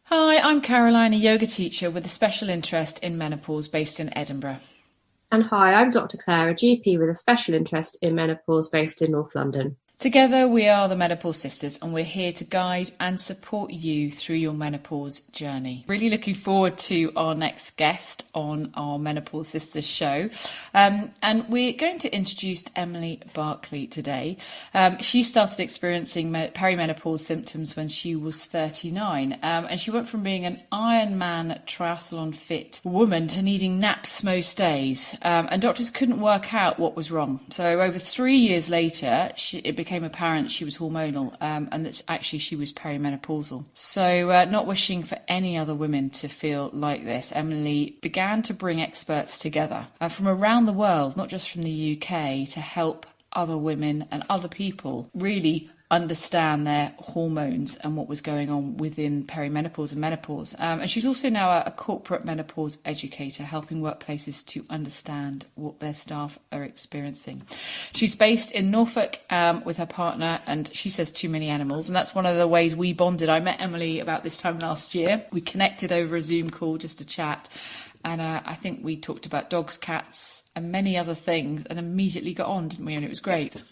Hi, I'm Caroline, a yoga teacher with a special interest in menopause based in Edinburgh. And hi, I'm Dr. Claire, a GP with a special interest in menopause based in North London. Together, we are the Menopause Sisters, and we're here to guide and support you through your menopause journey. Really looking forward to our next guest on our Menopause Sisters show. And we're going to introduce Emily Barclay today. She started experiencing perimenopause symptoms when she was 39, and she went from being an Ironman triathlon fit woman to needing naps most days. And doctors couldn't work out what was wrong. So over 3 years later, it became apparent she was hormonal, and that actually she was perimenopausal. So not wishing for any other women to feel like this, Emily began to bring experts together from around the world, not just from the UK, to help other women and other people really understand their hormones and what was going on within perimenopause and menopause. And she's also now a corporate menopause educator, helping workplaces to understand what their staff are experiencing. She's based in Norfolk with her partner, and she says too many animals. And that's one of the ways we bonded. I met Emily about this time last year. We connected over a Zoom call just to chat. And I think we talked about dogs, cats, and many other things, and immediately got on, didn't we? And it was great.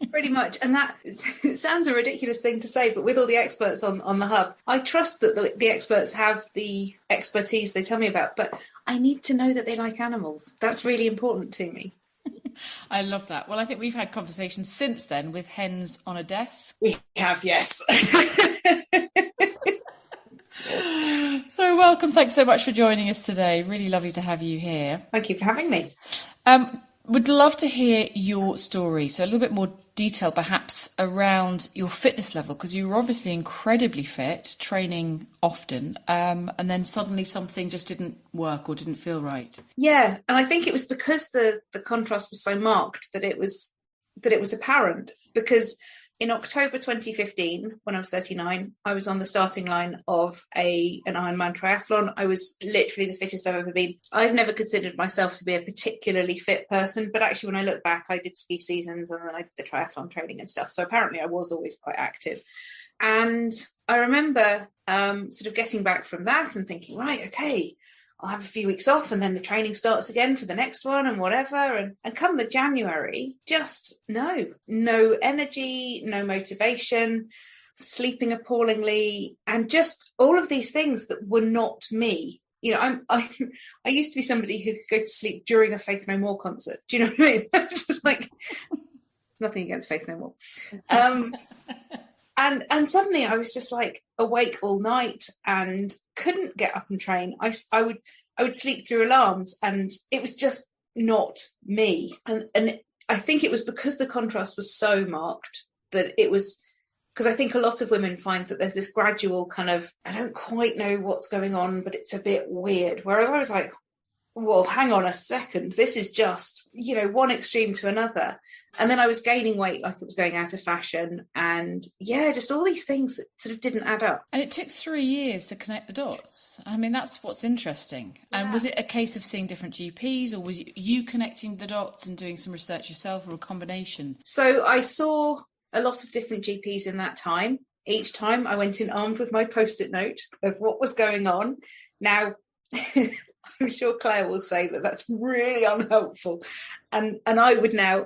Pretty much. And that it sounds a ridiculous thing to say, but with all the experts on the hub, I trust that the experts have the expertise they tell me about, but I need to know that they like animals. That's really important to me. I love that. Well, I think we've had conversations since then with hens on a desk. We have, yes. So welcome. Thanks so much for joining us today. Really lovely to have you here. Thank you for having me. Would love to hear your story. So a little bit more detail perhaps around your fitness level, because you were obviously incredibly fit, training often, and then suddenly something just didn't work or didn't feel right. Yeah, and I think it was because the contrast was so marked that it was apparent, because in October 2015, when I was 39, I was on the starting line of an Ironman triathlon. I was literally the fittest I've ever been. I've never considered myself to be a particularly fit person, but actually when I look back, I did ski seasons and then I did the triathlon training and stuff. So apparently I was always quite active. And I remember sort of getting back from that and thinking, right, okay, I'll have a few weeks off and then the training starts again for the next one and whatever. And come the January, just no energy, no motivation, sleeping appallingly, and just all of these things that were not me. You know, I used to be somebody who could go to sleep during a Faith No More concert. Do you know what I mean? Just like, nothing against Faith No More. And suddenly I was just like awake all night and couldn't get up and train. I would sleep through alarms, and it was just not me. And I think it was because the contrast was so marked that it was, because I think a lot of women find that there's this gradual kind of, I don't quite know what's going on, but it's a bit weird. Whereas I was like, well, hang on a second, this is just, one extreme to another. And then I was gaining weight like it was going out of fashion. And yeah, just all these things that sort of didn't add up. And it took 3 years to connect the dots. I mean, that's what's interesting. Yeah. And was it a case of seeing different GPs, or was you connecting the dots and doing some research yourself, or a combination? So I saw a lot of different GPs in that time. Each time I went in armed with my Post-it note of what was going on. Now, I'm sure Claire will say that that's really unhelpful. And I would now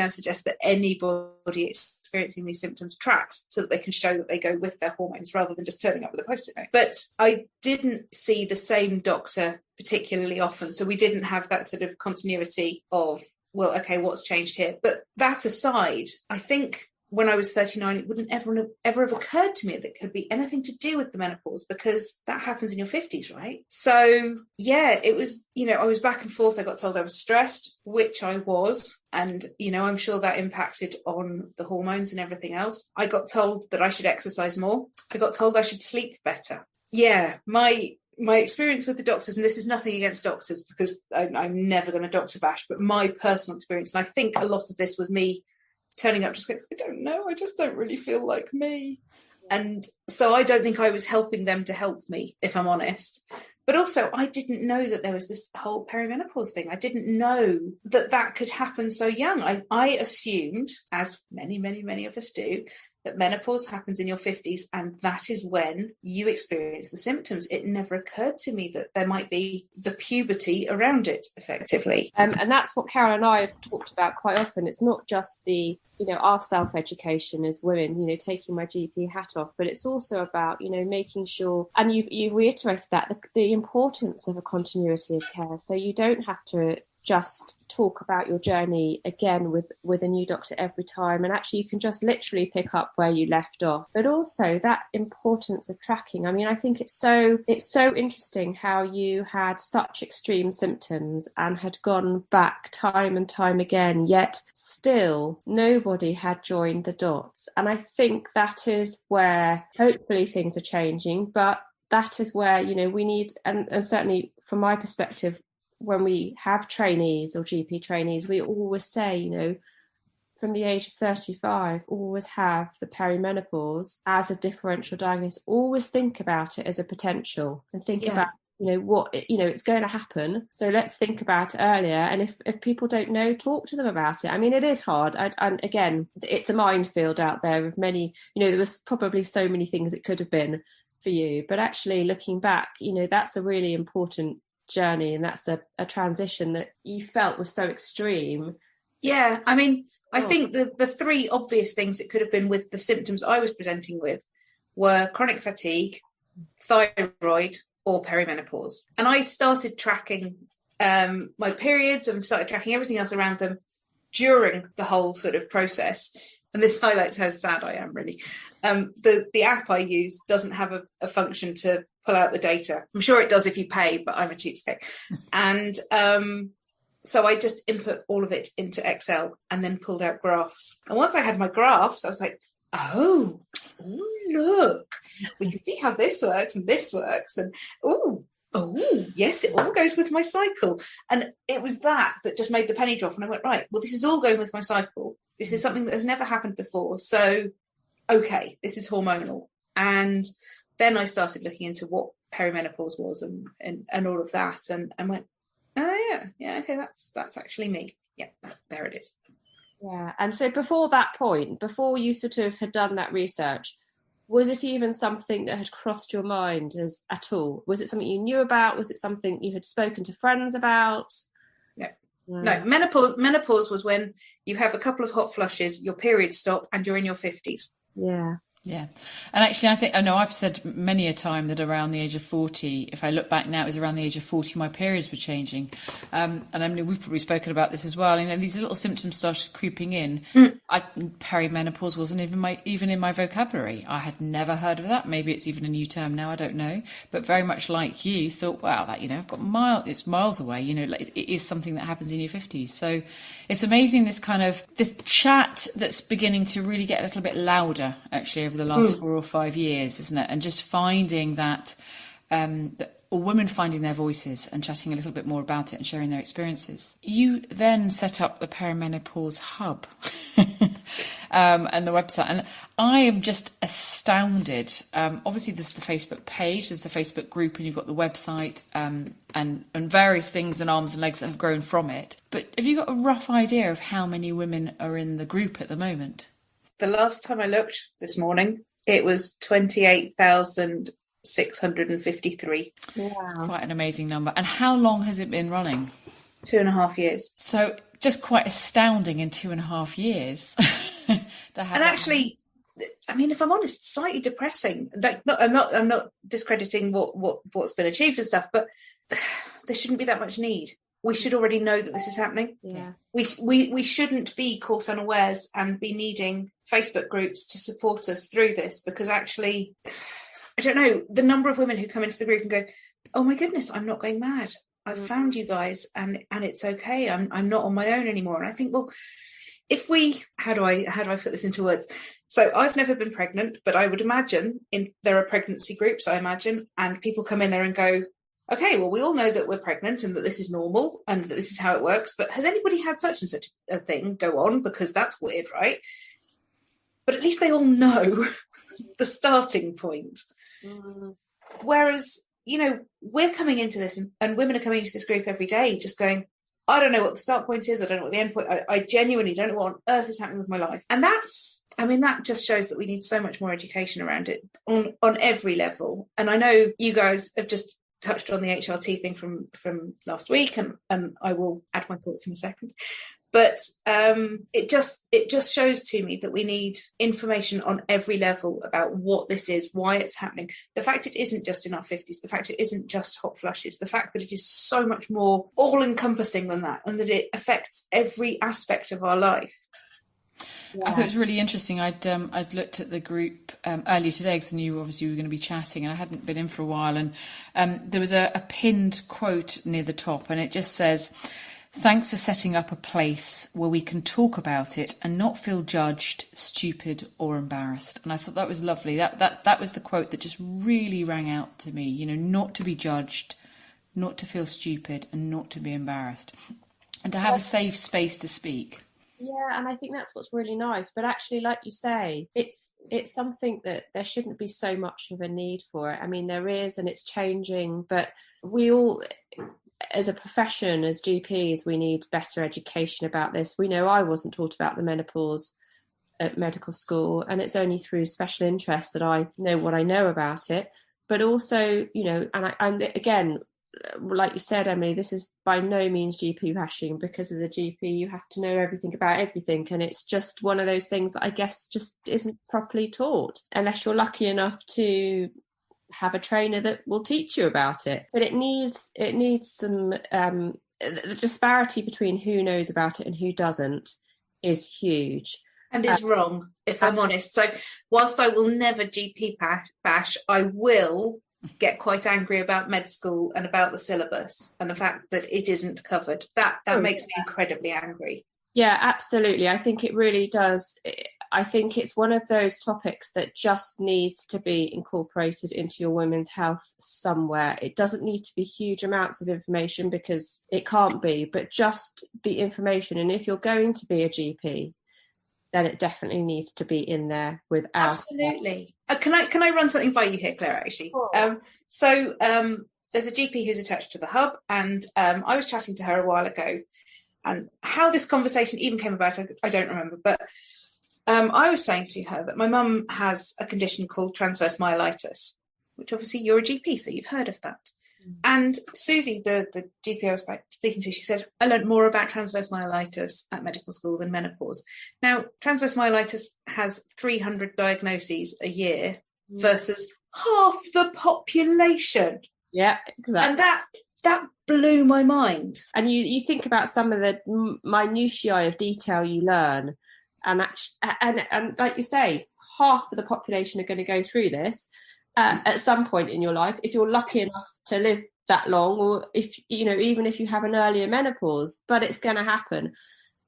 suggest that anybody experiencing these symptoms tracks so that they can show that they go with their hormones rather than just turning up with a Post-it note. But I didn't see the same doctor particularly often. So we didn't have that sort of continuity of, well, okay, what's changed here? But that aside, I think when I was 39, it wouldn't ever have occurred to me that it could be anything to do with the menopause, because that happens in your 50s, right? So yeah, it was, I was back and forth. I got told I was stressed, which I was. And, I'm sure that impacted on the hormones and everything else. I got told that I should exercise more. I got told I should sleep better. Yeah, my experience with the doctors, and this is nothing against doctors because I'm never going to doctor bash, but my personal experience, and I think a lot of this with me turning up just going, I don't know, I just don't really feel like me. And so I don't think I was helping them to help me, if I'm honest. But also, I didn't know that there was this whole perimenopause thing. I didn't know that could happen so young. I assumed, as many, many, many of us do, that menopause happens in your 50s and that is when you experience the symptoms. It never occurred to me that there might be the puberty around it, effectively. And that's what Carol and I have talked about quite often. It's not just our self-education as women, taking my GP hat off, but it's also about, making sure, and you've reiterated that, the importance of a continuity of care. So you don't have to just talk about your journey again with a new doctor every time, and actually you can just literally pick up where you left off. But also that importance of tracking. I mean, I think it's so interesting how you had such extreme symptoms and had gone back time and time again, yet still nobody had joined the dots. And I think that is where hopefully things are changing, but that is where we need, and certainly from my perspective, when we have trainees or GP trainees, we always say, from the age of 35, always have the perimenopause as a differential diagnosis. Always think about it as a potential and think about, what, it's going to happen. So let's think about it earlier. And if people don't know, talk to them about it. I mean, it is hard. And again, it's a minefield out there of many, there was probably so many things it could have been for you. But actually looking back, that's a really important journey, and that's a transition that you felt was so extreme. Yeah, I mean, I think the three obvious things it could have been with the symptoms I was presenting with were chronic fatigue, thyroid, or perimenopause. And I started tracking my periods and started tracking everything else around them during the whole sort of process. And this highlights how sad I am, really. The app I use doesn't have a function to pull out the data. I'm sure it does if you pay, but I'm a cheapskate. And so I just input all of it into Excel and then pulled out graphs. And once I had my graphs, I was like, oh look, we can see how this works and this works. And oh, yes, it all goes with my cycle. And it was that just made the penny drop. And I went, right, well, this is all going with my cycle. This is something that has never happened before. So, okay, this is hormonal. And then I started looking into what perimenopause was and all of that, and went, oh yeah, okay, that's actually me. Yeah, there it is. Yeah, and so before that point, before you sort of had done that research, was it even something that had crossed your mind at all? Was it something you knew about? Was it something you had spoken to friends about? No, menopause was when you have a couple of hot flushes, your periods stop, and you're in your 50s. Yeah. And actually, I know I've said many a time that around the age of 40, if I look back now, it was around the age of 40, my periods were changing. And I mean, we've probably spoken about this as well. These little symptoms started creeping in. Perimenopause wasn't even in my vocabulary. I had never heard of that. Maybe it's even a new term now, I don't know. But very much like you, thought, wow, that, I've got it's miles away. It is something that happens in your 50s. So it's amazing this chat that's beginning to really get a little bit louder, actually, over the last 4 or 5 years, isn't it? And just finding that, or women finding their voices and chatting a little bit more about it and sharing their experiences. You then set up the Perimenopause Hub and the website, and I am just astounded. Obviously, there's the Facebook page, there's the Facebook group, and you've got the website and various things and arms and legs that have grown from it. But have you got a rough idea of how many women are in the group at the moment? The last time I looked this morning, it was 28,653. Wow. Quite an amazing number. And how long has it been running? 2.5 years. So just quite astounding in 2.5 years. And actually, I mean, if I'm honest, slightly depressing. I'm not discrediting what's been achieved and stuff, but there shouldn't be that much need. We should already know that this is happening. Yeah. We shouldn't be caught unawares and be needing Facebook groups to support us through this, because actually, I don't know, the number of women who come into the group and go, oh my goodness, I'm not going mad. I've found you guys and it's okay. I'm not on my own anymore. And I think, well, if how do I put this into words? So I've never been pregnant, but I would imagine there are pregnancy groups, I imagine, and people come in there and go, okay, well, we all know that we're pregnant and that this is normal and that this is how it works, but has anybody had such and such a thing go on? Because that's weird, right? But at least they all know the starting point. Whereas, we're coming into this and women are coming into this group every day just going, I don't know what the start point is. I don't know what the end point. I genuinely don't know what on earth is happening with my life. And that just shows that we need so much more education around it on every level. And I know you guys have just touched on the HRT thing from last week, and I will add my thoughts in a second. But it just shows to me that we need information on every level about what this is, why it's happening. The fact it isn't just in our 50s, the fact it isn't just hot flushes, the fact that it is so much more all-encompassing than that, and that it affects every aspect of our life. Yeah. I thought it was really interesting. I'd looked at the group earlier today because I knew obviously we were going to be chatting, and I hadn't been in for a while. And there was a pinned quote near the top, and it just says, "Thanks for setting up a place where we can talk about it and not feel judged, stupid or embarrassed." And I thought that was lovely. That was the quote that just really rang out to me, you know, not to be judged, not to feel stupid and not to be embarrassed, and to have a safe space to speak. Yeah, and I think that's what's really nice. But actually, like you say, it's something that there shouldn't be so much of a need for it. I mean, there is, and it's changing, but we all, as a profession, as GPs, we need better education about this. We know I wasn't taught about the menopause at medical school, and it's only through special interest that I know what I know about it. But also, you know, and again, like you said, Emily, this is by no means GP bashing, because as a GP you have to know everything about everything, and it's just one of those things that I guess just isn't properly taught unless you're lucky enough to have a trainer that will teach you about it. But it needs some the disparity between who knows about it and who doesn't is huge and is wrong, if I'm honest. So whilst I will never GP bash, I will get quite angry about med school and about the syllabus and the fact that it isn't covered. That makes me incredibly angry. Yeah, absolutely. I think it really does. I think it's one of those topics that just needs to be incorporated into your women's health somewhere. It doesn't need to be huge amounts of information, because it can't be, but just the information. And if you're going to be a GP, then it definitely needs to be in there without. Absolutely. Can I run something by you here, Claire, actually? So there's a GP who's attached to the hub, and I was chatting to her a while ago, and how this conversation even came about, I don't remember, but I was saying to her that my mum has a condition called transverse myelitis, which obviously you're a GP, so you've heard of that. And Susie, the GP I was speaking to, she said, I learned more about transverse myelitis at medical school than menopause. Now, transverse myelitis has 300 diagnoses a year versus half the population. Yeah, exactly. And that blew my mind. And you think about some of the minutiae of detail you learn, and like you say, half of the population are going to go through this at some point in your life, if you're lucky enough to live that long, or if, you know, even if you have an earlier menopause, but it's going to happen.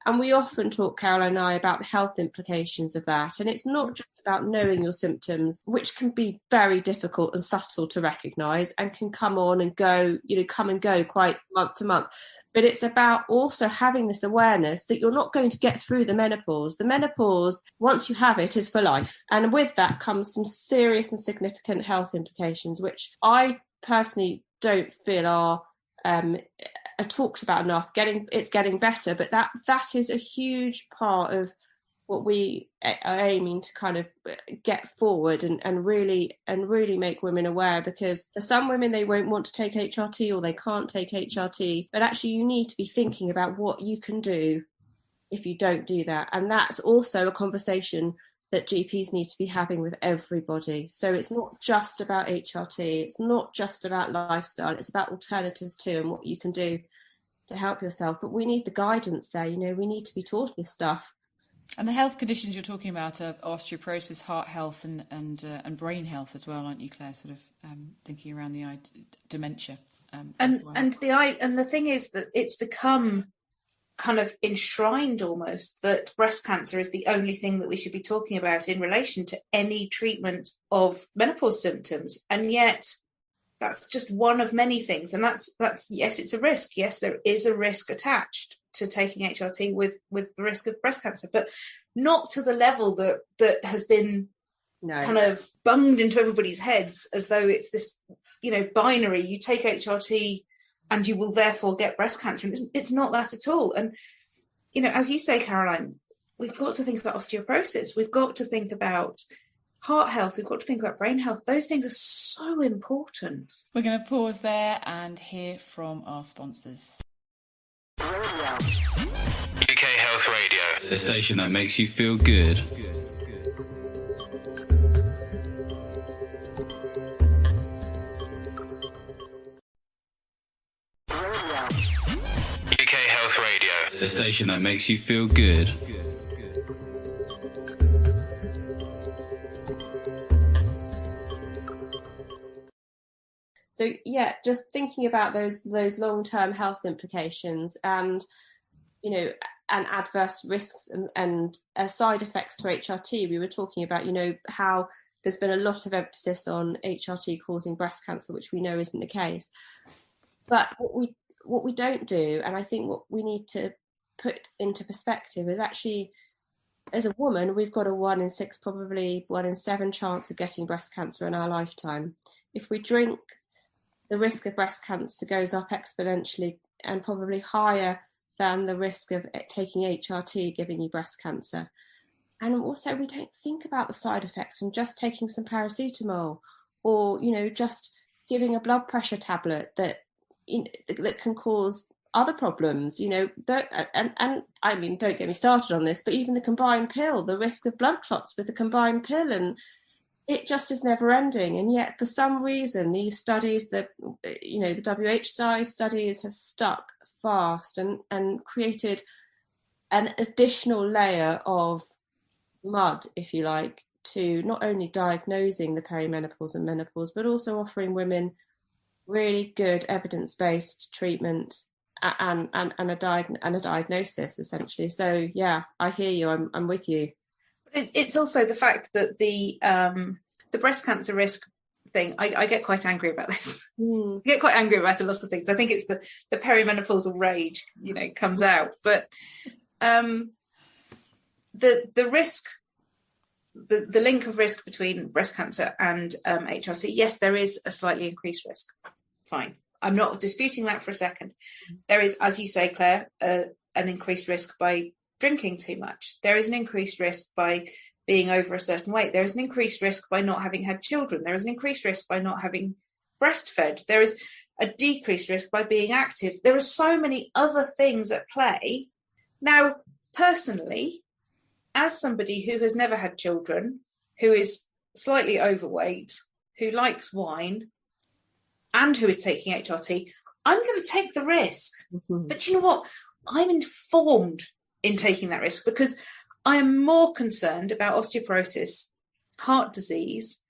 And we often talk, Caroline and I, about the health implications of that. And it's not just about knowing your symptoms, which can be very difficult and subtle to recognise and can come and go quite month to month. But it's about also having this awareness that you're not going to get through the menopause. The menopause, once you have it, is for life. And with that comes some serious and significant health implications, which I personally don't feel are talked about enough. It's getting better, but that is a huge part of what we are aiming to kind of get forward and really make women aware, because for some women they won't want to take HRT or they can't take HRT, but actually you need to be thinking about what you can do if you don't do that. And that's also a conversation that GPs need to be having with everybody. So it's not just about HRT, it's not just about lifestyle, it's about alternatives too and what you can do to help yourself. But we need the guidance there, you know, we need to be taught this stuff. And the health conditions you're talking about are osteoporosis, heart health and brain health as well, aren't you, Claire? Sort of thinking around the dementia. And the thing is that it's become kind of enshrined almost that breast cancer is the only thing that we should be talking about in relation to any treatment of menopause symptoms, and yet that's just one of many things. And that's yes, it's a risk. Yes, there is a risk attached to taking HRT with the risk of breast cancer, but not to the level that has been kind of bunged into everybody's heads as though it's this, you know, binary. You take HRT and you will therefore get breast cancer. And it's not that at all. And, you know, as you say, Caroline, we've got to think about osteoporosis. We've got to think about heart health. We've got to think about brain health. Those things are so important. We're going to pause there and hear from our sponsors. UK Health Radio, the station that makes you feel good. UK Health Radio, the station that makes you feel good. So yeah, just thinking about those long-term health implications and, you know, and adverse risks and side effects to HRT. We were talking about, you know, how there's been a lot of emphasis on HRT causing breast cancer, which we know isn't the case. But what we don't do, and I think what we need to put into perspective is actually, as a woman, we've got a 1 in 6, probably 1 in 7 chance of getting breast cancer in our lifetime. If we drink, the risk of breast cancer goes up exponentially and probably higher than the risk of taking HRT giving you breast cancer. And also, we don't think about the side effects from just taking some paracetamol or, you know, just giving a blood pressure tablet that can cause other problems, you know. And I mean, don't get me started on this, but even the combined pill, the risk of blood clots with the combined pill, and it just is never ending. And yet, for some reason, these studies, the WHI studies have stuck fast and created an additional layer of mud, if you like, to not only diagnosing the perimenopause and menopause, but also offering women really good evidence-based treatment and a diagnosis, essentially. So yeah, I hear you. I'm with you. It's also the fact that the breast cancer risk thing, I get quite angry about this. I get quite angry about a lot of things. I think it's the perimenopausal rage, you know, comes out. But the risk, the link of risk between breast cancer and HRT, yes, there is a slightly increased risk. Fine. I'm not disputing that for a second. There is, as you say, Claire, an increased risk by drinking too much. There is an increased risk by being over a certain weight. There is an increased risk by not having had children. There is an increased risk by not having breastfed. There is a decreased risk by being active. There are so many other things at play. Now, personally, as somebody who has never had children, who is slightly overweight, who likes wine, and who is taking HRT, I'm going to take the risk. Mm-hmm. But you know what? I'm informed in taking that risk because I am more concerned about osteoporosis, heart disease,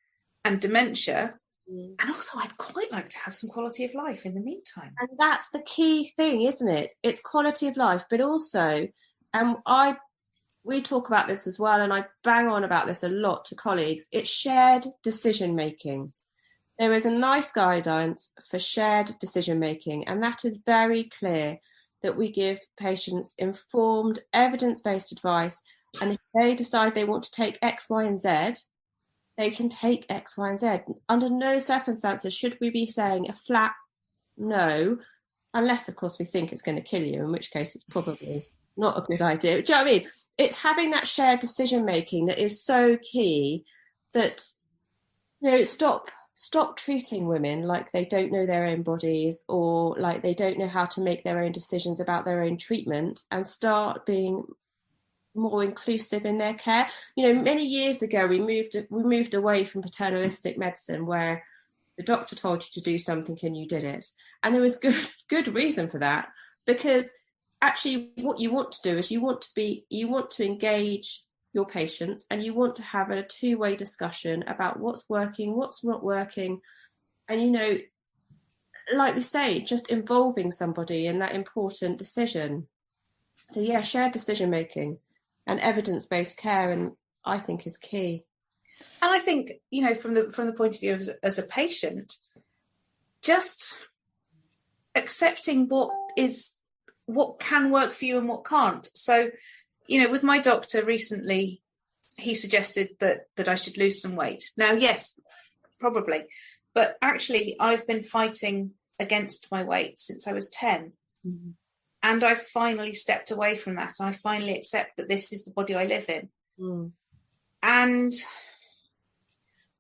and dementia. And also, I'd quite like to have some quality of life in the meantime. And that's the key thing, isn't it? It's quality of life, but also, we talk about this as well, and I bang on about this a lot to colleagues. It's shared decision making. There is a nice guidance for shared decision making, and that is very clear that we give patients informed, evidence-based advice. And if they decide they want to take X, Y, and Z, they can take X, Y, and Z. Under no circumstances should we be saying a flat no, unless, of course, we think it's going to kill you, in which case it's probably not a good idea. Do you know what I mean? It's having that shared decision-making that is so key that, you know, stop treating women like they don't know their own bodies or like they don't know how to make their own decisions about their own treatment, and start being more inclusive in their care. You know, many years ago, we moved away from paternalistic medicine where the doctor told you to do something and you did it. And there was good reason for that, because actually what you want to do is you want to engage your patients, and you want to have a two-way discussion about what's working, what's not working. And, you know, like we say, just involving somebody in that important decision. So yeah, shared decision making and evidence-based care, and I think is key. And I think, you know, from the point of view as a patient, just accepting what can work for you and what can't. So, you know, with my doctor recently, he suggested that I should lose some weight. Now, yes, probably, but actually I've been fighting against my weight since I was 10. Mm-hmm. And I finally stepped away from that. I finally accept that this is the body I live in. Mm. And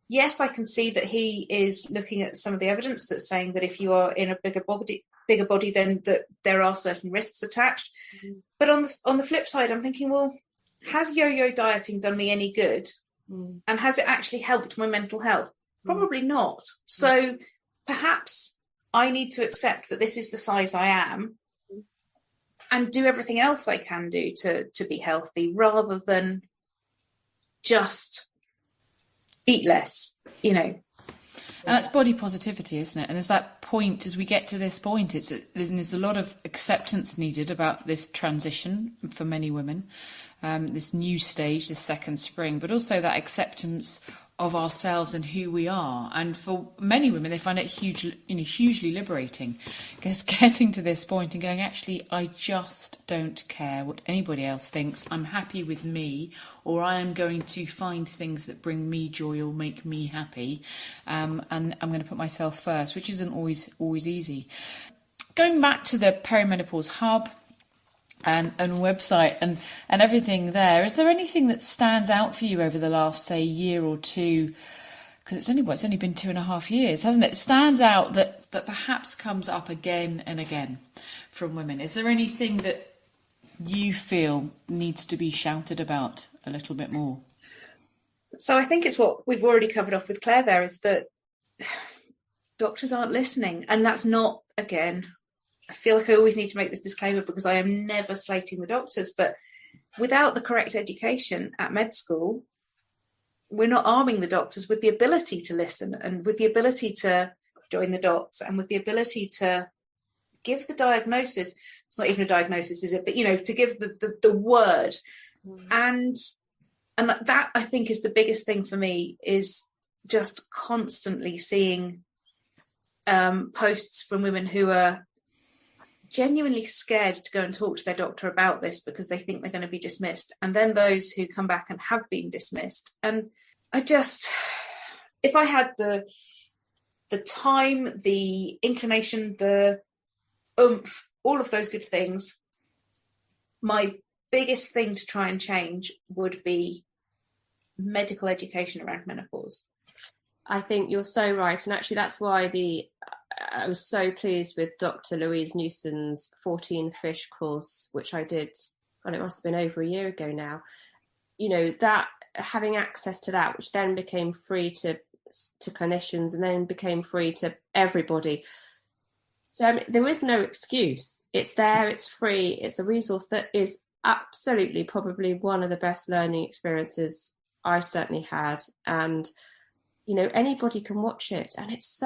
yes, I can see that he is looking at some of the evidence that's saying that if you are in a bigger body, then that there are certain risks attached. Mm-hmm. But on the flip side, I'm thinking, well, has yo-yo dieting done me any good? Mm. And has it actually helped my mental health? Probably not. So perhaps I need to accept that this is the size I am and do everything else I can do to be healthy, rather than just eat less, you know. And that's body positivity, isn't it? And there's that point, as we get to this point, there's a lot of acceptance needed about this transition for many women, this new stage, this second spring, but also that acceptance of ourselves and who we are. And for many women, they find it hugely liberating, because getting to this point and going, actually, I just don't care what anybody else thinks. I'm happy with me, or I am going to find things that bring me joy or make me happy. And I'm going to put myself first, which isn't always easy. Going back to the Perimenopause Hub and website and everything there, is there anything that stands out for you over the last, say, year or two? Because it's only been 2.5 years, hasn't it? It stands out that perhaps comes up again and again from women. Is there anything that you feel needs to be shouted about a little bit more? So I think it's what we've already covered off with Claire there, is that doctors aren't listening. And that's not, again, I feel like I always need to make this disclaimer, because I am never slating the doctors, but without the correct education at med school, we're not arming the doctors with the ability to listen, and with the ability to join the dots, and with the ability to give the diagnosis. It's not even a diagnosis, is it? But, you know, to give the word. And that, I think, is the biggest thing for me, is just constantly seeing posts from women who are genuinely scared to go and talk to their doctor about this because they think they're going to be dismissed, and then those who come back and have been dismissed. And if I had the time, the inclination, the oomph, all of those good things, my biggest thing to try and change would be medical education around menopause. I think you're so right, and actually that's why I was so pleased with Dr. Louise Newson's 14 Fish course, which I did, and it must have been over a year ago now. You know, that having access to that, which then became free to clinicians and then became free to everybody. So I mean, there is no excuse. It's there, it's free, it's a resource that is absolutely probably one of the best learning experiences I certainly had. And, you know, anybody can watch it, and it's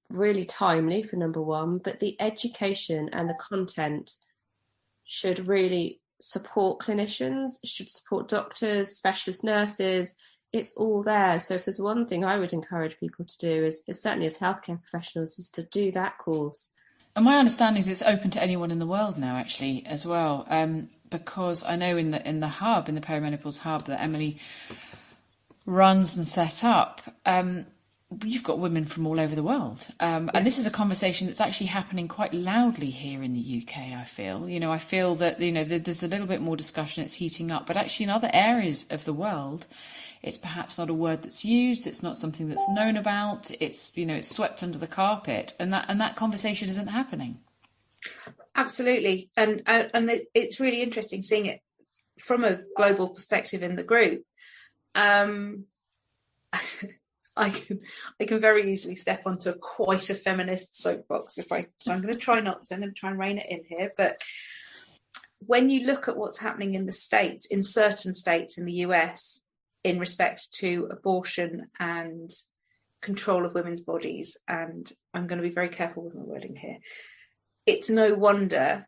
really timely, for number one, but the education and the content should really support clinicians, should support doctors, specialist nurses. It's all there. So if there's one thing I would encourage people to do is certainly as healthcare professionals, is to do that course. And my understanding is it's open to anyone in the world now, actually, as well, because I know in the hub, in the Perimenopause Hub that Emily runs and set up, you've got women from all over the world. And this is a conversation that's actually happening quite loudly here in the UK, I feel. You know, I feel that, you know, there's a little bit more discussion, it's heating up, but actually in other areas of the world, it's perhaps not a word that's used, it's not something that's known about, it's, you know, it's swept under the carpet, and that conversation isn't happening. Absolutely. And it's really interesting seeing it from a global perspective in the group. I can very easily step onto quite a feminist soapbox so I'm going to try not to. I'm going to try and rein it in here. But when you look at what's happening in the States, in certain states in the US, in respect to abortion and control of women's bodies, and I'm going to be very careful with my wording here, it's no wonder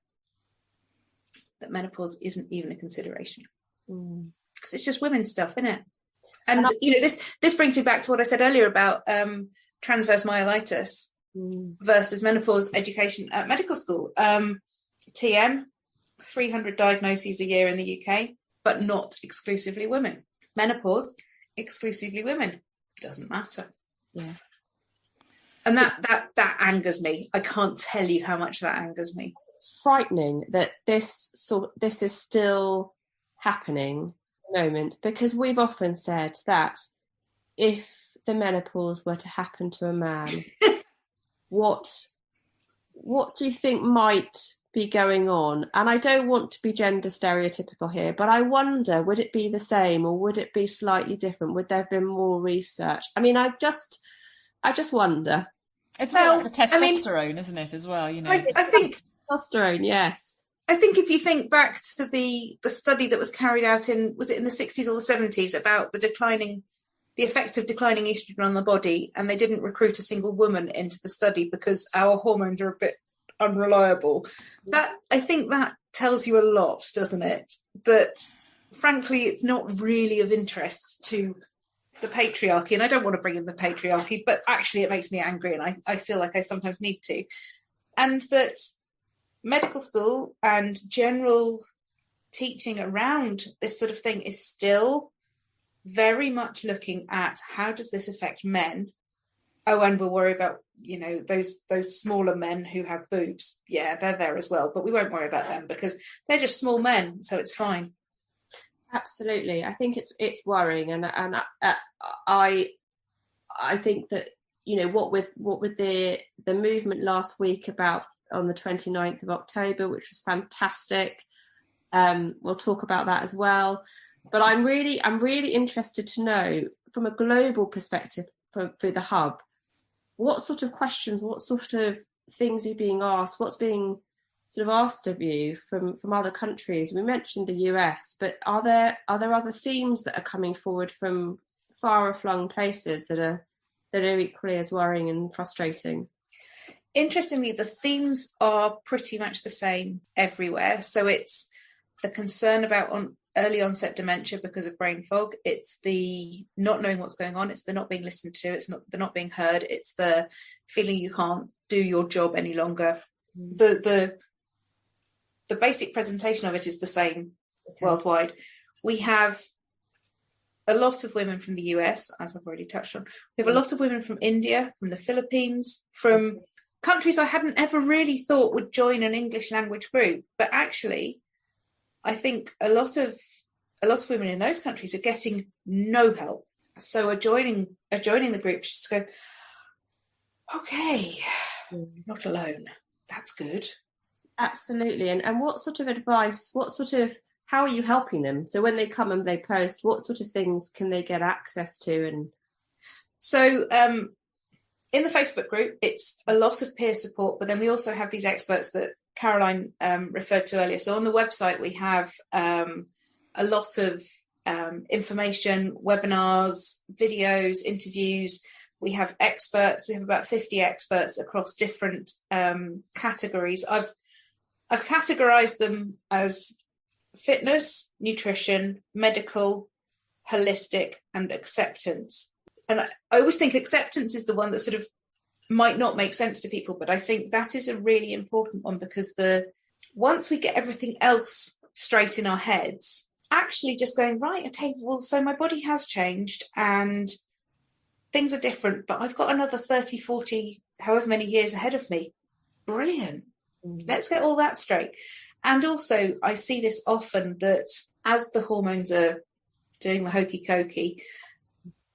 that menopause isn't even a consideration. Because it's just women's stuff, isn't it? And, you know, this brings me back to what I said earlier about transverse myelitis versus menopause education at medical school. TM, 300 diagnoses a year in the UK, but not exclusively women. Menopause, exclusively women. Doesn't matter. Yeah. And that angers me. I can't tell you how much that angers me. It's frightening that this is still happening at the moment, because we've often said that if the menopause were to happen to a man, what do you think might be going on? And I don't want to be gender stereotypical here, but I wonder, would it be the same or would it be slightly different? Would there have been more research? I mean, I just wonder. It's about the testosterone, isn't it, as well? You know, I think testosterone, yes. I think if you think back to the study that was carried out was it in the 60s or the 70s about the effect of declining estrogen on the body, and they didn't recruit a single woman into the study because our hormones are a bit unreliable. I think that tells you a lot, doesn't it? But frankly, it's not really of interest to the patriarchy, and I don't want to bring in the patriarchy, but actually it makes me angry, and I feel like I sometimes need to. And that medical school and general teaching around this sort of thing is still very much looking at how does this affect men. Oh, and we'll worry about, you know, those smaller men who have boobs. Yeah, they're there as well, but we won't worry about them because they're just small men, so it's fine. Absolutely, I think it's worrying, and I think that, you know, what with the movement last week about on the 29th of October, which was fantastic. We'll talk about that as well. But I'm really interested to know, from a global perspective, through the hub, what sort of questions, what sort of things are being asked, what's being sort of asked of you from other countries. We mentioned the US, but are there other themes that are coming forward from far-flung places that are equally as worrying and frustrating? Interestingly, the themes are pretty much the same everywhere. So it's the concern about early onset dementia because of brain fog. It's the not knowing what's going on. It's the not being listened to. It's not the not being heard. It's the feeling you can't do your job any longer. The basic presentation of it is the same worldwide. We have a lot of women from the US, as I've already touched on. We have a lot of women from India, from the Philippines, from countries I hadn't ever really thought would join an English language group. But actually, I think a lot of women in those countries are getting no help. So are joining the group just to go, okay, not alone. That's good. Absolutely. And what sort of advice, how are you helping them? So when they come and they post, what sort of things can they get access to? And so in the Facebook group, it's a lot of peer support, but then we also have these experts that Caroline referred to earlier. So on the website, we have a lot of information, webinars, videos, interviews. We have experts. We have about 50 experts across different categories. I've categorized them as fitness, nutrition, medical, holistic, and acceptance. And I always think acceptance is the one that sort of might not make sense to people, but I think that is a really important one, because once we get everything else straight in our heads, actually just going, right, okay, well, so my body has changed and things are different, but I've got another 30, 40, however many years ahead of me. Brilliant. Let's get all that straight. And also, I see this often, that as the hormones are doing the hokey cokey,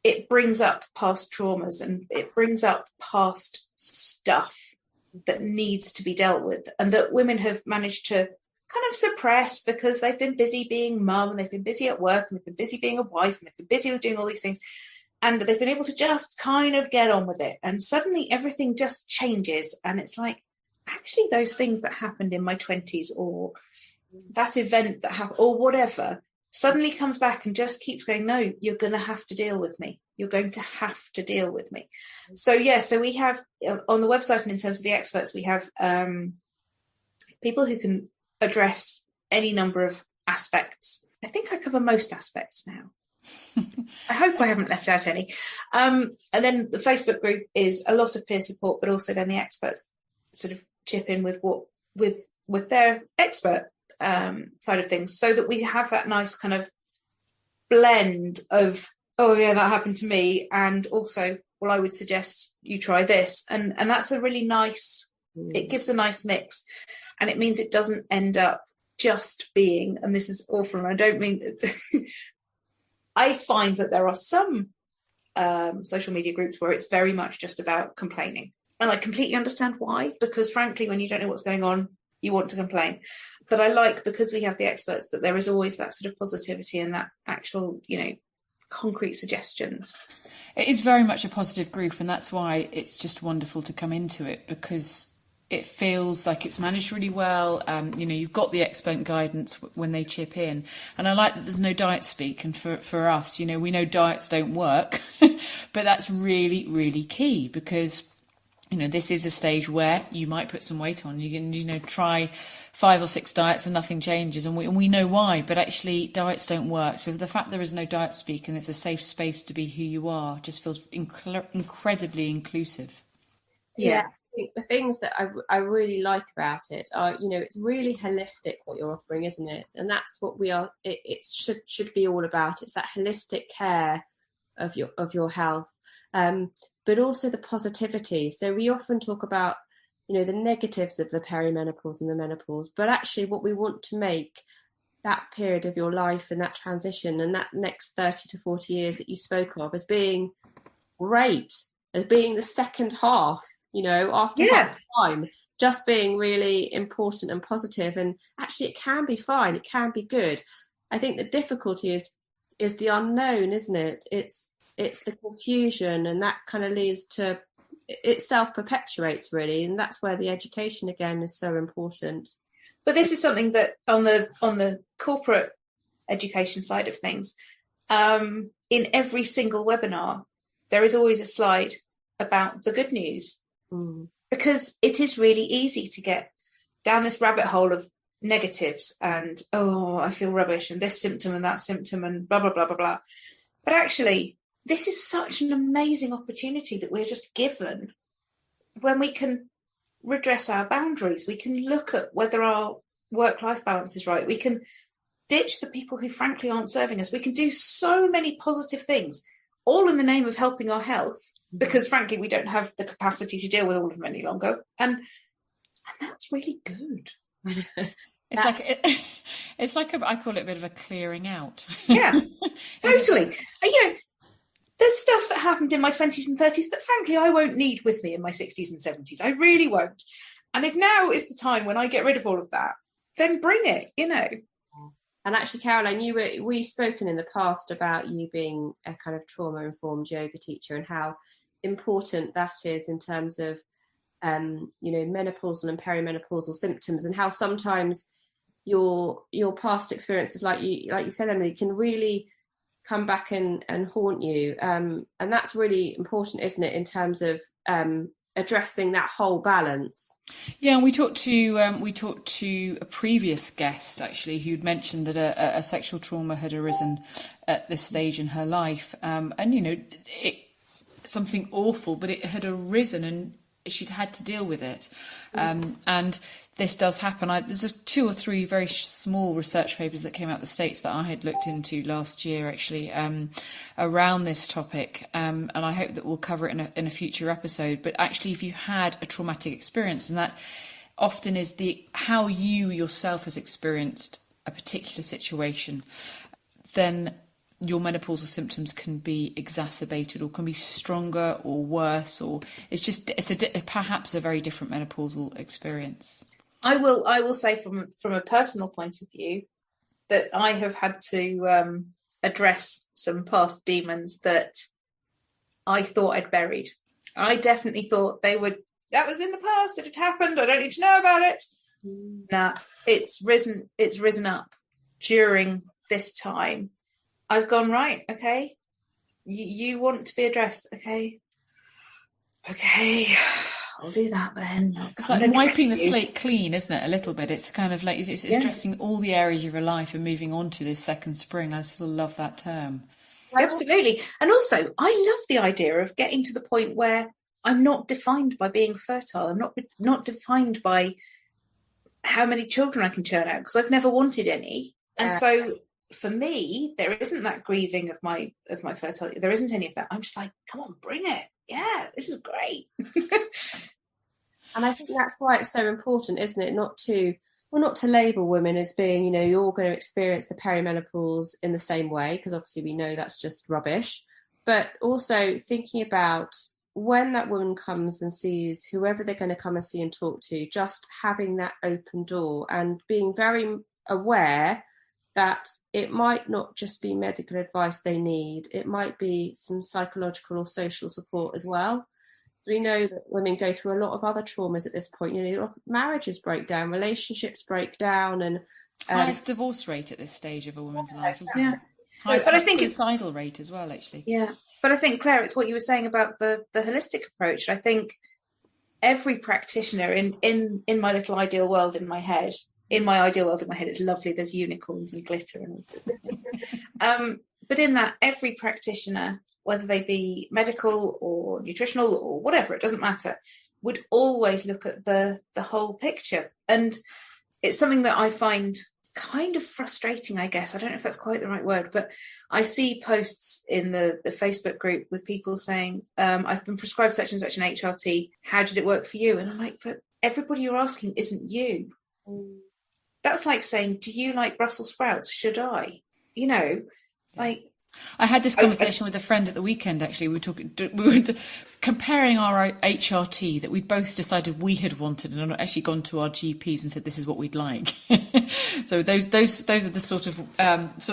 it brings up past traumas and it brings up past stuff that needs to be dealt with, and that women have managed to kind of suppress because they've been busy being mum, and they've been busy at work, and they've been busy being a wife, and they've been busy with doing all these things, and they've been able to just kind of get on with it. And suddenly everything just changes, and it's like, actually those things that happened in my 20s, or that event that happened, or whatever, suddenly comes back and just keeps going, no, you're going to have to deal with me. You're going to have to deal with me. So, yeah, so we have on the website, and in terms of the experts, we have people who can address any number of aspects. I think I cover most aspects now. I hope I haven't left out any. And then the Facebook group is a lot of peer support, but also then the experts sort of chip in with with their expert side of things, so that we have that nice kind of blend of, oh yeah, that happened to me, and also, well, I would suggest you try this. And that's a really nice, it gives a nice mix. And it means it doesn't end up just being, and this is awful, and I don't mean, I find that there are some social media groups where it's very much just about complaining. And I completely understand why, because frankly, when you don't know what's going on, you want to complain. But I like, because we have the experts, that there is always that sort of positivity and that actual, concrete suggestions. It is very much a positive group, and that's why it's just wonderful to come into it, because it feels like it's managed really well. You've got the expert guidance when they chip in. And I like that there's no diet speak. And for us, we know diets don't work, but that's really, really key, because this is a stage where you might put some weight on. You can, try 5 or 6 diets and nothing changes. And we know why, but actually diets don't work. So the fact there is no diet speak and it's a safe space to be who you are just feels incredibly inclusive. Yeah. I think the things that I really like about it are, it's really holistic what you're offering, isn't it? And that's what we are. It should be all about. It's that holistic care of your health. But also the positivity. So we often talk about, the negatives of the perimenopause and the menopause, but actually what we want to make that period of your life and that transition and that next 30 to 40 years that you spoke of as being great, as being the second half, after that time, just being really important and positive. And actually it can be fine. It can be good. I think the difficulty is the unknown, isn't it? It's the confusion, and that kind of leads to, it self-perpetuates really, and that's where the education again is so important. But this is something that on the corporate education side of things, in every single webinar there is always a slide about the good news, because it is really easy to get down this rabbit hole of negatives and, oh, I feel rubbish, and this symptom and that symptom and blah blah blah blah blah. But actually, this is such an amazing opportunity that we're just given when we can redress our boundaries. We can look at whether our work-life balance is right. We can ditch the people who frankly aren't serving us. We can do so many positive things, all in the name of helping our health, because frankly, we don't have the capacity to deal with all of them any longer. And that's really good. It's like I call it a bit of a clearing out. Yeah, totally. There's stuff that happened in my 20s and 30s that frankly I won't need with me in my 60s and 70s. I really won't. And if now is the time when I get rid of all of that, then bring it, And actually, Caroline, we've spoken in the past about you being a kind of trauma-informed yoga teacher and how important that is in terms of, menopausal and perimenopausal symptoms, and how sometimes your past experiences, like you said, Emily, can really come back and haunt you. And that's really important, isn't it, in terms of addressing that whole balance? Yeah, and we talked to a previous guest actually who'd mentioned that a sexual trauma had arisen at this stage in her life, and something awful, but it had arisen and she'd had to deal with it. And this does happen. There's 2 or 3 very small research papers that came out of the States that I had looked into last year, actually, around this topic. And I hope that we'll cover it in a future episode. But actually, if you had a traumatic experience, and that often is how you yourself has experienced a particular situation, then your menopausal symptoms can be exacerbated or can be stronger or worse, or it's perhaps a very different menopausal experience. I will say from a personal point of view that I have had to address some past demons that I thought I'd buried. I definitely thought that was in the past, it had happened, I don't need to know about it. Nah, it's risen up during this time. I've gone, right, okay, you want to be addressed, okay, I'll do that then. It's like wiping the slate clean, isn't it, a little bit? It's kind of like it's addressing all the areas of your life and moving on to this second spring. I still love that term. Absolutely. And also, I love the idea of getting to the point where I'm not defined by being fertile. I'm not defined by how many children I can churn out, because I've never wanted any. And so for me, there isn't that grieving of my fertility. There isn't any of that. I'm just like, come on, bring it. yeah, this is great. And I think that's why it's so important, isn't it? Not to label women as being, you're all going to experience the perimenopause in the same way, because obviously we know that's just rubbish. But also thinking about when that woman comes and sees whoever they're going to come and see and talk to, just having that open door and being very aware that it might not just be medical advice they need, it might be some psychological or social support as well. So we know that women go through a lot of other traumas at this point. Marriages break down, relationships break down, and highest divorce rate at this stage of a woman's life, isn't it? But I think suicidal rate as well, actually. Yeah, but I think, Claire, it's what you were saying about the holistic approach. I think every practitioner in my little ideal world in my head, it's lovely. There's unicorns and glitter and all sorts of things. But in that, every practitioner, whether they be medical or nutritional or whatever, it doesn't matter, would always look at the whole picture. And it's something that I find kind of frustrating, I guess. I don't know if that's quite the right word, but I see posts in the Facebook group with people saying, I've been prescribed such and such an HRT. How did it work for you? And I'm like, but everybody you're asking isn't you. That's like saying, do you like Brussels sprouts? Should I? I had this conversation with a friend at the weekend, actually. We were comparing our HRT that we'd both decided we had wanted and actually gone to our GPs and said, this is what we'd like. So those are the sort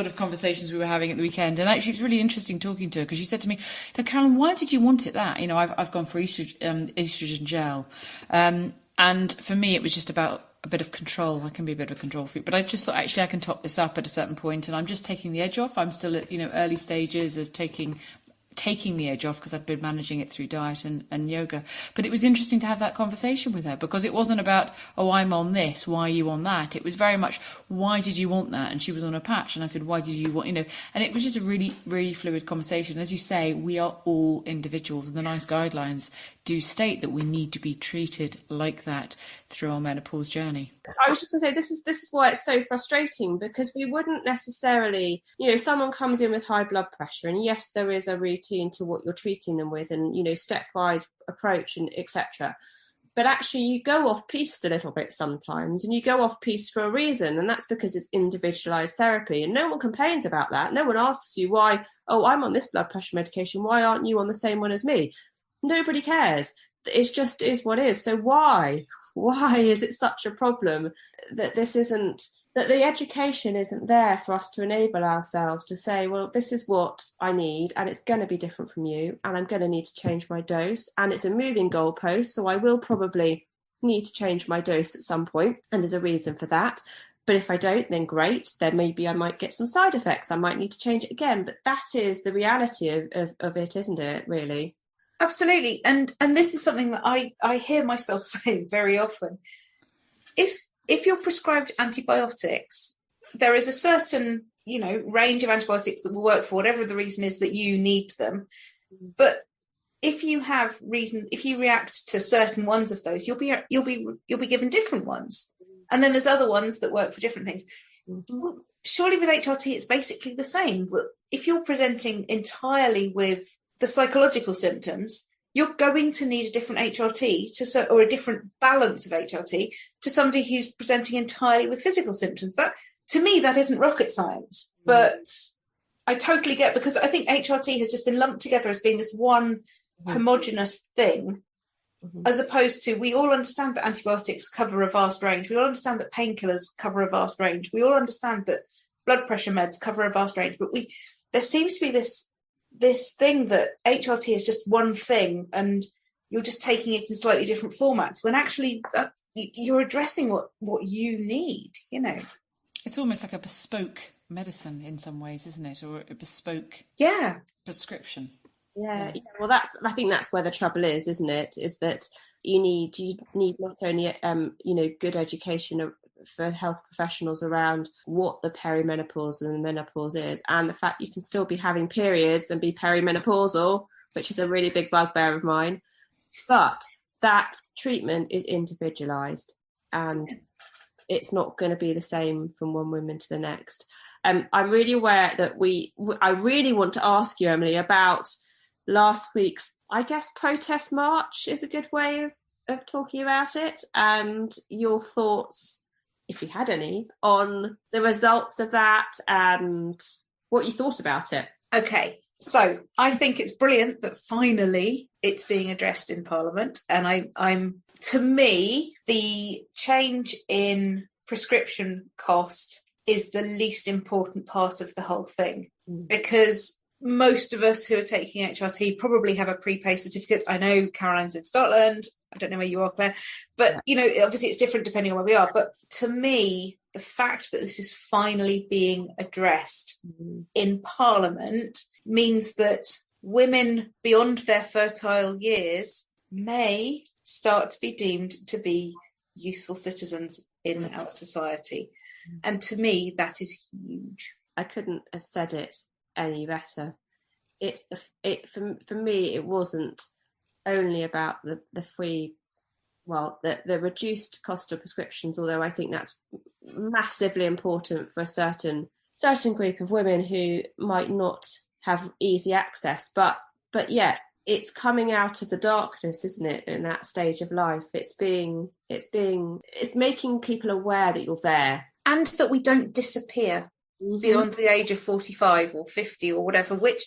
of conversations we were having at the weekend. And actually, it was really interesting talking to her, because she said to me, Carolyn, why did you want it that? I've gone for estrogen gel. And for me, it was just about a bit of control. I can be a bit of a control freak, but I just thought, actually, I can top this up at a certain point, and I'm just taking the edge off. I'm still at early stages of taking the edge off, because I'd been managing it through diet and yoga. But it was interesting to have that conversation with her, because it wasn't about, oh, I'm on this, why are you on that? It was very much, why did you want that? And she was on a patch, and I said, why did you want, and it was just a really, really fluid conversation. As you say, we are all individuals, and the NICE guidelines do state that we need to be treated like that through our menopause journey. I was just going to say, this is why it's so frustrating, because we wouldn't necessarily, someone comes in with high blood pressure, and yes, there is a routine to what you're treating them with, and stepwise approach and etc. But actually, you go off piste a little bit sometimes, and you go off piste for a reason, and that's because it's individualized therapy, and no one complains about that. No one asks you why. Oh, I'm on this blood pressure medication. Why aren't you on the same one as me? Nobody cares. It just is what is. So why is it such a problem that that the education isn't there for us to enable ourselves to say, well, this is what I need, and it's going to be different from you, and I'm going to need to change my dose, and it's a moving goalpost, so I will probably need to change my dose at some point, and there's a reason for that. But if I don't, then great, then maybe I might get some side effects. I might need to change it again. But that is the reality of it, isn't it, really? Absolutely. And this is something that I hear myself saying very often. If you're prescribed antibiotics, there is a certain, range of antibiotics that will work for whatever the reason is that you need them. But if you react to certain ones of those, you'll be given different ones. And then there's other ones that work for different things. Well, surely with HRT, it's basically the same. If you're presenting entirely with the psychological symptoms, you're going to need a different HRT or a different balance of HRT to somebody who's presenting entirely with physical symptoms. That, to me, that isn't rocket science, but I totally get, because I think HRT has just been lumped together as being this one homogenous thing, as opposed to, we all understand that antibiotics cover a vast range. We all understand that painkillers cover a vast range. We all understand that blood pressure meds cover a vast range, but there seems to be this thing that HRT is just one thing, and you're just taking it in slightly different formats, when actually you're addressing what you need, It's almost like a bespoke medicine in some ways, isn't it? Or a bespoke prescription. Yeah. Well, I think that's where the trouble is, isn't it? Is that you need not only good education for health professionals around what the perimenopause and the menopause is, and the fact you can still be having periods and be perimenopausal, which is a really big bugbear of mine. But that treatment is individualized, and it's not going to be the same from one woman to the next. I'm really aware that I really want to ask you, Emily, about last week's I guess protest march is a good way of talking about it, and your thoughts, if you had any, on the results of that and what you thought about it. Okay, so I think it's brilliant that finally it's being addressed in Parliament, and I'm to me, the change in prescription cost is the least important part of the whole thing, because most of us who are taking HRT probably have a prepay certificate. I know Caroline's in Scotland. I don't know where you are, Claire, but obviously it's different depending on where we are. But to me, the fact that this is finally being addressed in Parliament means that women beyond their fertile years may start to be deemed to be useful citizens in our society. And to me, that is huge. I couldn't have said it any better. For me, it wasn't only about the free, the reduced cost of prescriptions, although I think that's massively important for a certain group of women who might not have easy access. But yeah, it's coming out of the darkness, isn't it? In that stage of life, it's making people aware that you're there, and that we don't disappear beyond the age of 45 or 50 or whatever, which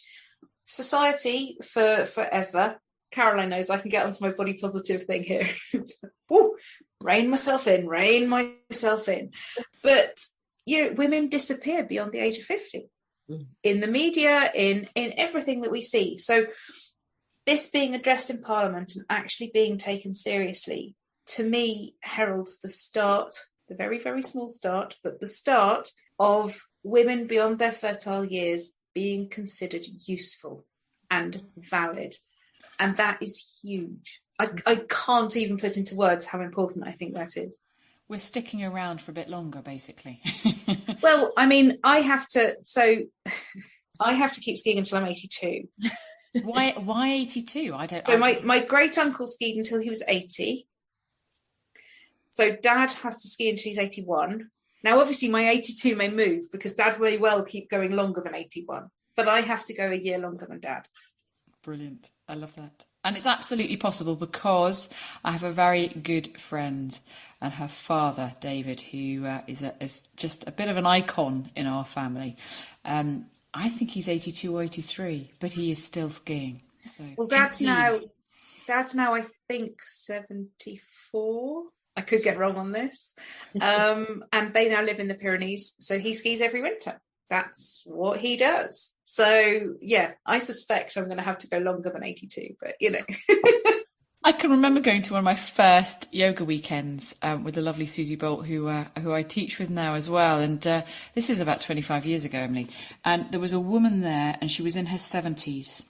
society for forever. Caroline knows I can get onto my body positive thing here. Ooh, rein myself in. But women disappear beyond the age of 50 in the media, in everything that we see. So this being addressed in Parliament and actually being taken seriously, to me, heralds the start, the very, very small start, but the start of women beyond their fertile years being considered useful and valid. And that is huge. I can't even put into words how important I think that is. We're sticking around for a bit longer, basically. Well, I mean, I have to keep skiing until I'm 82. Why 82? So my great uncle skied until he was 80. So Dad has to ski until he's 81. Now, obviously, my 82 may move because Dad may well keep going longer than 81, but I have to go a year longer than Dad. Brilliant. I love that. And it's absolutely possible because I have a very good friend and her father, David, who is just a bit of an icon in our family. I think he's 82 or 83, but he is still skiing. So well, Dad's now, I think, 74. I could get wrong on this. And they now live in the Pyrenees, so he skis every winter. That's what he does. So, yeah, I suspect I'm going to have to go longer than 82, but, I can remember going to one of my first yoga weekends with the lovely Susie Bolt, who I teach with now as well. And this is about 25 years ago, Emily. And there was a woman there, and she was in her 70s.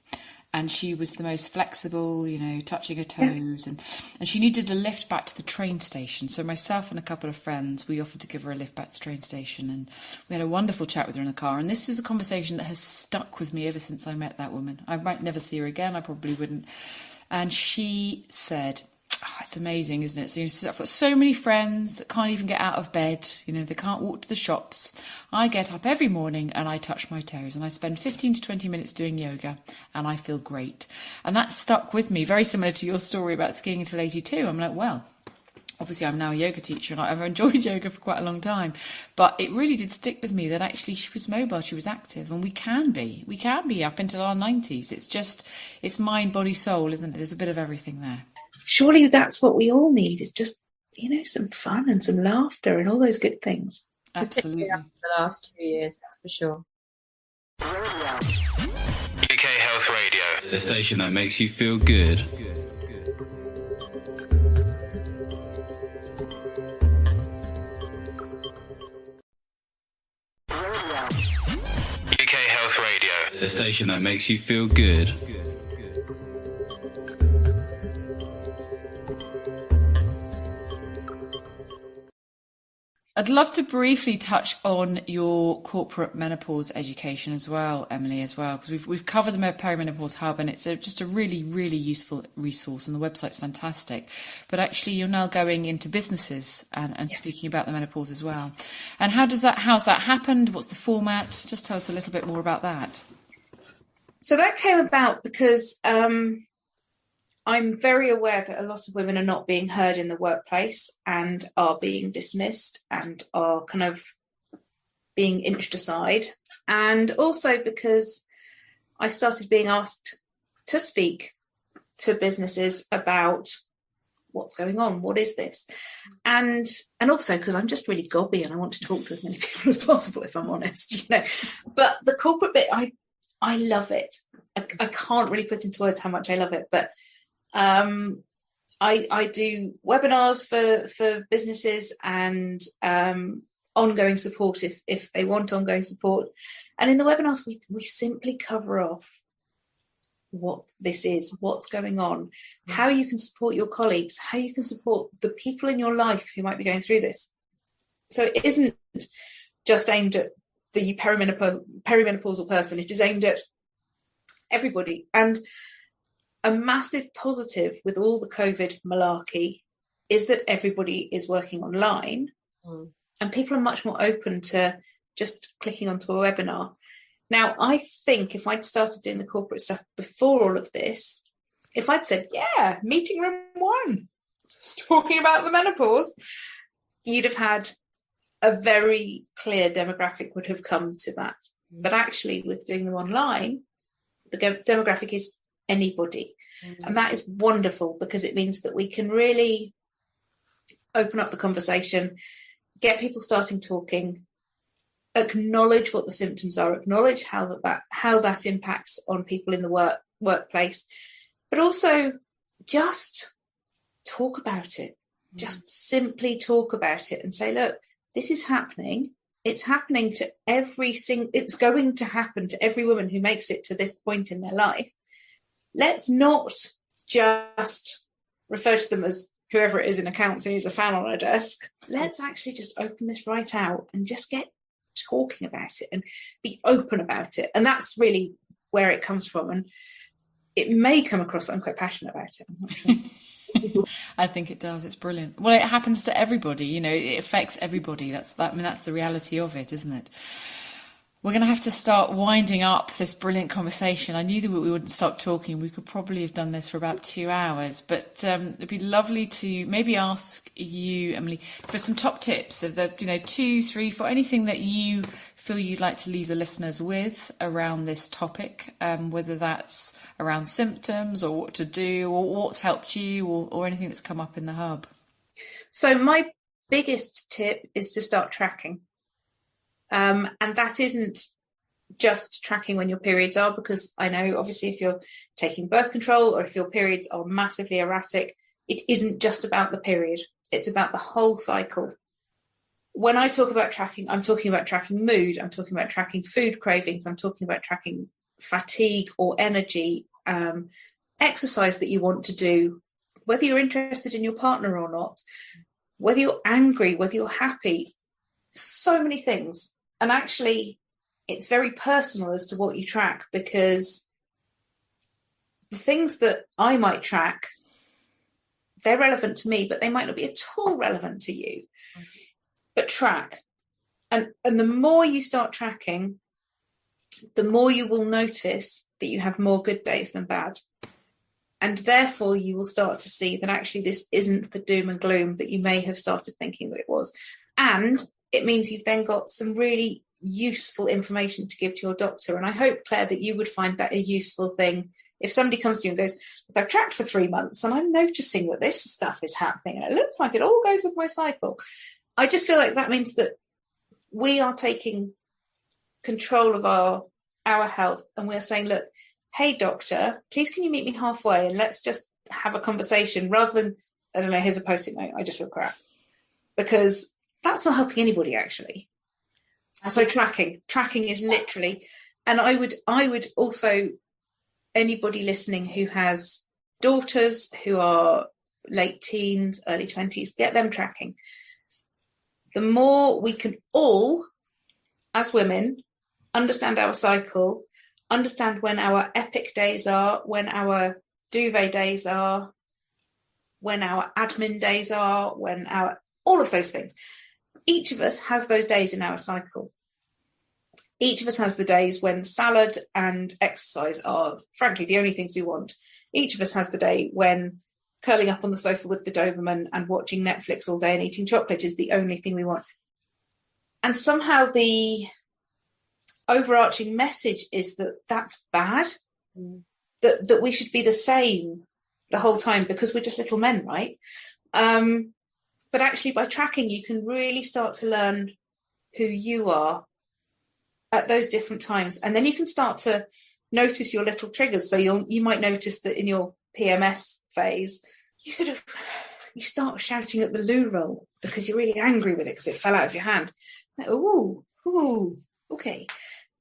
And she was the most flexible, touching her toes. And she needed a lift back to the train station. So myself and a couple of friends, we offered to give her a lift back to the train station. And we had a wonderful chat with her in the car. And this is a conversation that has stuck with me ever since I met that woman. I might never see her again. I probably wouldn't. And she said, it's amazing, isn't it? So I've got so many friends that can't even get out of bed. They can't walk to the shops. I get up every morning and I touch my toes and I spend 15 to 20 minutes doing yoga and I feel great. And that stuck with me, very similar to your story about skiing until 82. I'm like, well, obviously I'm now a yoga teacher and I've enjoyed yoga for quite a long time. But it really did stick with me that actually she was mobile, she was active, and we can be up until our 90s. It's mind, body, soul, isn't it? There's a bit of everything there. Surely that's what we all need, is just, some fun and some laughter and all those good things. Absolutely. The last 2 years, that's for sure. UK Health Radio, the station that makes you feel good. UK Health Radio, the station that makes you feel good. I'd love to briefly touch on your corporate menopause education as well, Emily, because we've covered the Perimenopause Hub, and it's just a really, really useful resource, and the website's fantastic. But actually, you're now going into businesses and yes, speaking about the menopause as well. And how's that happened? What's the format? Just tell us a little bit more about that. So that came about because I'm very aware that a lot of women are not being heard in the workplace and are being dismissed and are kind of being inched aside. And also because I started being asked to speak to businesses about what's going on, what is this? And also because I'm just really gobby and I want to talk to as many people as possible, if I'm honest, But the corporate bit, I love it. I can't really put into words how much I love it, but I do webinars for businesses and ongoing support if they want ongoing support. And in the webinars, we simply cover off what this is, what's going on, how you can support your colleagues, how you can support the people in your life who might be going through this. So it isn't just aimed at the perimenopausal person, it is aimed at everybody. And a massive positive with all the COVID malarkey is that everybody is working online and people are much more open to just clicking onto a webinar. Now, I think if I'd started doing the corporate stuff before all of this, if I'd said, yeah, meeting room 1, talking about the menopause, you'd have had a very clear demographic would have come to that. But actually, with doing them online, the demographic is anybody. And that is wonderful because it means that we can really open up the conversation, get people starting talking, acknowledge what the symptoms are, acknowledge how that impacts on people in the workplace, but also just talk about it. Just simply talk about it and say, look, this is happening. It's happening to it's going to happen to every woman who makes it to this point in their life. Let's not just refer to them as whoever it is in accounts who needs a fan on her desk. Let's actually just open this right out and just get talking about it and be open about it. And that's really where it comes from. And it may come across that I'm quite passionate about it. I'm not sure. I think it does. It's brilliant. Well, it happens to everybody, it affects everybody. That's the reality of it, isn't it? We're going to have to start winding up this brilliant conversation. I knew that we wouldn't stop talking. We could probably have done this for about 2 hours, but it'd be lovely to maybe ask you, Emily, for some top tips of the, 2, 3, 4, anything that you feel you'd like to leave the listeners with around this topic, whether that's around symptoms or what to do or what's helped you or anything that's come up in the hub. So my biggest tip is to start tracking. And that isn't just tracking when your periods are, because I know obviously if you're taking birth control or if your periods are massively erratic, it isn't just about the period. It's about the whole cycle. When I talk about tracking, I'm talking about tracking mood. I'm talking about tracking food cravings. I'm talking about tracking fatigue or energy, exercise that you want to do, whether you're interested in your partner or not, whether you're angry, whether you're happy, so many things. And actually, it's very personal as to what you track, because the things that I might track, they're relevant to me, but they might not be at all relevant to you. But track. And the more you start tracking, the more you will notice that you have more good days than bad. And therefore, you will start to see that actually this isn't the doom and gloom that you may have started thinking that it was. And it means you've then got some really useful information to give to your doctor. And I hope, Claire, that you would find that a useful thing. If somebody comes to you and goes, I've tracked for 3 months and I'm noticing that this stuff is happening and it looks like it all goes with my cycle. I just feel like that means that we are taking control of our health, and we're saying, look, hey, doctor, please can you meet me halfway and let's just have a conversation, rather than, I don't know, here's a post-it note, I just feel crap. Because that's not helping anybody, actually. So tracking is literally, and I would also, anybody listening who has daughters who are late teens, early 20s, get them tracking. The more we can all, as women, understand our cycle, understand when our epic days are, when our duvet days are, when our admin days are, when our, all of those things. Each of us has those days in our cycle. Each of us has the days when salad and exercise are, frankly, the only things we want. each of us has the day when curling up on the sofa with the Doberman and watching Netflix all day and eating chocolate is the only thing we want. And somehow the overarching message is that that's bad, that we should be the same the whole time because we're just little men, right? But actually by tracking, you can really start to learn who you are at those different times. And then you can start to notice your little triggers. So you might notice that in your PMS phase, you start shouting at the loo roll because you're really angry with it because it fell out of your hand. Like, ooh, okay.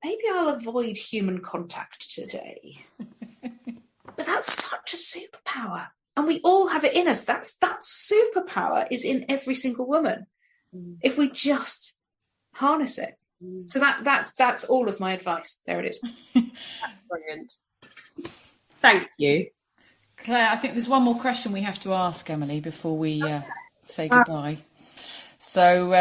Maybe I'll avoid human contact today. But that's such a superpower. And we all have it in us. That superpower is in every single woman. If we just harness it. So that's all of my advice. There it is. That's brilliant. Thank you. Claire, I think there's one more question we have to ask Emily before we say goodbye. So,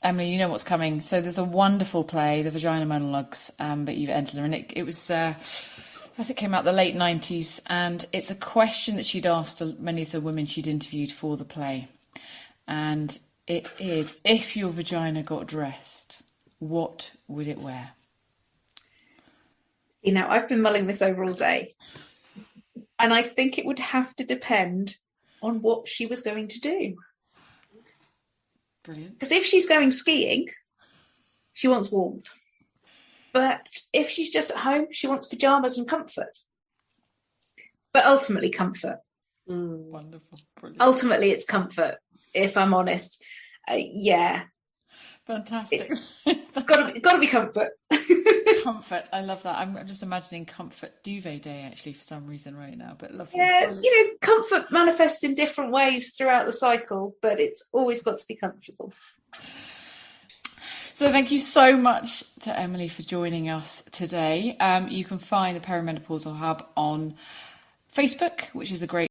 Emily, you know what's coming. So there's a wonderful play, The Vagina Monologues, that you've entered, and it was, I think it came out the late 90s, and it's a question that she'd asked many of the women she'd interviewed for the play. And it is, if your vagina got dressed, what would it wear? You know, I've been mulling this over all day. And I think it would have to depend on what she was going to do. Brilliant. Because if she's going skiing, she wants warmth. But if she's just at home, she wants pyjamas and comfort. But ultimately, comfort. Wonderful. Brilliant. Ultimately, it's comfort, if I'm honest. Yeah. Fantastic. Got to be comfort. Comfort. I love that. I'm just imagining comfort duvet day actually for some reason right now, but lovely. Yeah, you know, comfort manifests in different ways throughout the cycle, but it's always got to be comfortable. So thank you so much to Emily for joining us today. You can find the Perimenopause Hub on Facebook, which is a great